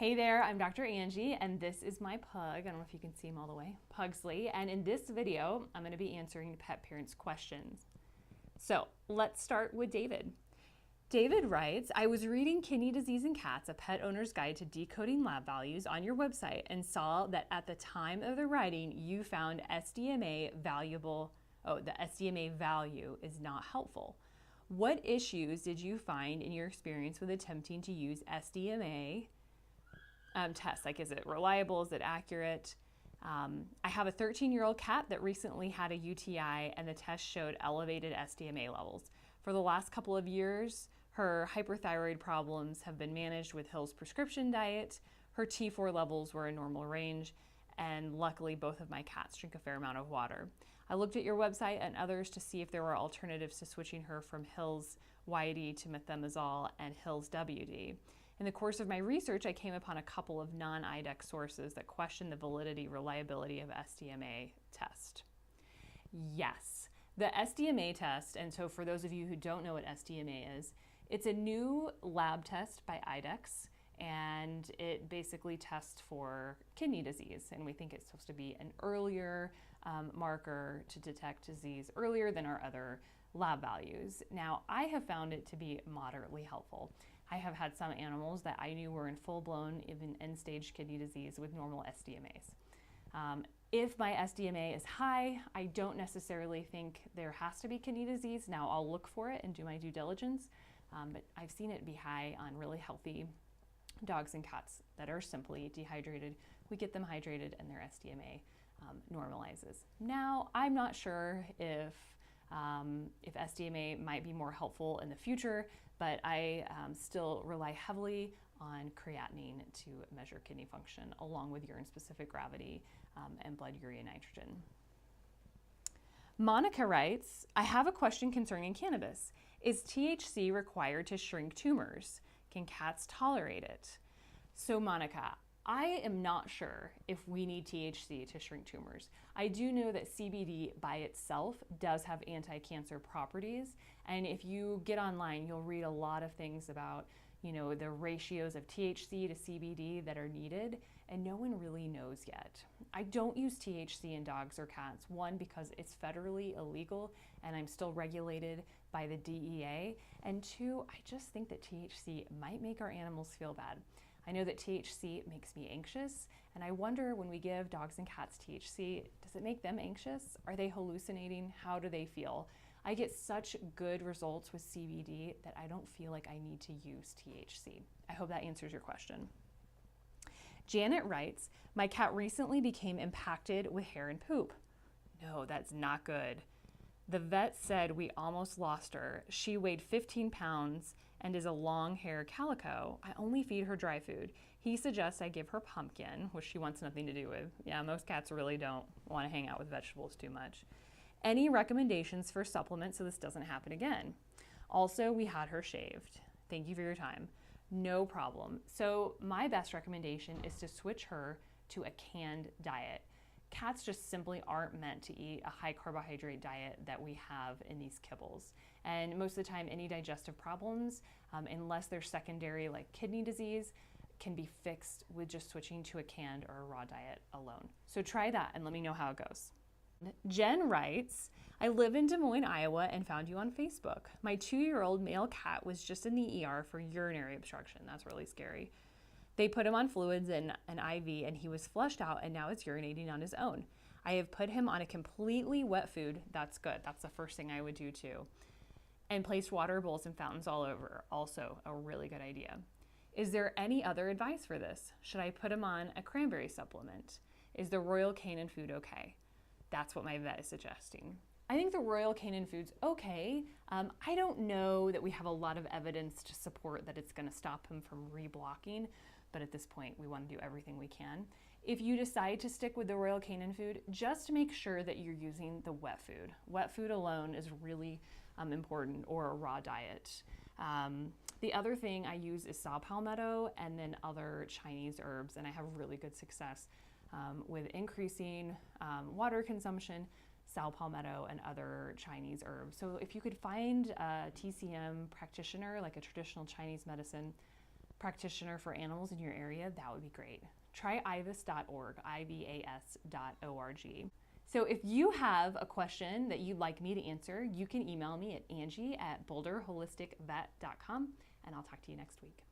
Hey there, I'm Dr. Angie, and this is my pug. I don't know if you can see him all the way, Pugsley. And in this video, I'm going to be answering pet parents' questions. So let's start with David. David writes, I was reading Kidney Disease in Cats, a pet owner's guide to decoding lab values on your website and saw that at the time of the writing, you found SDMA valuable. Oh, the SDMA value is not helpful. What issues did you find in your experience with attempting to use SDMA tests? Like, is it reliable? Is it accurate? I have a 13-year-old cat that recently had a UTI and the test showed elevated SDMA levels. For the last couple of years, her hyperthyroid problems have been managed with Hill's prescription diet. Her T4 levels were in normal range, and luckily both of my cats drink a fair amount of water. I looked at your website and others to see if there were alternatives to switching her from Hill's YD to methimazole and Hill's WD. In the course of my research, I came upon a couple of non-IDEX sources that question the validity, reliability of SDMA test. Yes, the SDMA test, and so for those of you who don't know what SDMA is, it's a new lab test by IDEX, and it basically tests for kidney disease, and we think it's supposed to be an earlier marker to detect disease earlier than our other lab values. Now, I have found it to be moderately helpful. I have had some animals that I knew were in full-blown, even end-stage kidney disease with normal SDMAs. If my SDMA is high, I don't necessarily think there has to be kidney disease. Now, I'll look for it and do my due diligence, but I've seen it be high on really healthy dogs and cats that are simply dehydrated. We get them hydrated and their SDMA normalizes. Now, I'm not sure if SDMA might be more helpful in the future, but I still rely heavily on creatinine to measure kidney function, along with urine-specific gravity and blood urea nitrogen. Monica writes, I have a question concerning cannabis. Is THC required to shrink tumors? Can cats tolerate it? So Monica, I am not sure if we need THC to shrink tumors. I do know that CBD by itself does have anti-cancer properties, and if you get online, you'll read a lot of things about, you know, the ratios of THC to CBD that are needed, and no one really knows yet. I don't use THC in dogs or cats, one, because it's federally illegal and I'm still regulated by the DEA, and two, I just think that THC might make our animals feel bad. I know that THC makes me anxious, and I wonder when we give dogs and cats THC, does it make them anxious? Are they hallucinating? How do they feel? I get such good results with CBD that I don't feel like I need to use THC. I hope that answers your question. Janet writes, my cat recently became impacted with hair and poop. No, that's not good. The vet said we almost lost her. She weighed 15 pounds and is a long hair calico. I only feed her dry food. He suggests I give her pumpkin, which she wants nothing to do with. Yeah, most cats really don't want to hang out with vegetables too much. Any recommendations for supplements so this doesn't happen again? Also, we had her shaved. Thank you for your time. No problem. So my best recommendation is to switch her to a canned diet. Cats just simply aren't meant to eat a high carbohydrate diet that we have in these kibbles. And most of the time, any digestive problems, unless they're secondary like kidney disease, can be fixed with just switching to a canned or a raw diet alone. So try that and let me know how it goes. Jen writes, I live in Des Moines, Iowa and found you on Facebook. My 2-year-old male cat was just in the ER for urinary obstruction. That's really scary. They put him on fluids and an IV and he was flushed out and now is urinating on his own. I have put him on a completely wet food. That's good. That's the first thing I would do too. And placed water bowls and fountains all over. Also a really good idea. Is there any other advice for this? Should I put him on a cranberry supplement? Is the Royal Canin food okay? That's what my vet is suggesting. I think the Royal Canin food's okay. I don't know that we have a lot of evidence to support that it's gonna stop him from reblocking, but at this point, we wanna do everything we can. If you decide to stick with the Royal Canin food, just make sure that you're using the wet food. Wet food alone is really important, or a raw diet. The other thing I use is saw palmetto and then other Chinese herbs, and I have really good success with increasing water consumption, saw palmetto, and other Chinese herbs. So if you could find a TCM practitioner, like a traditional Chinese medicine practitioner for animals in your area, that would be great. Try ivas.org, IVAS.org. So if you have a question that you'd like me to answer, you can email me at Angie@boulderholisticvet.com, and I'll talk to you next week.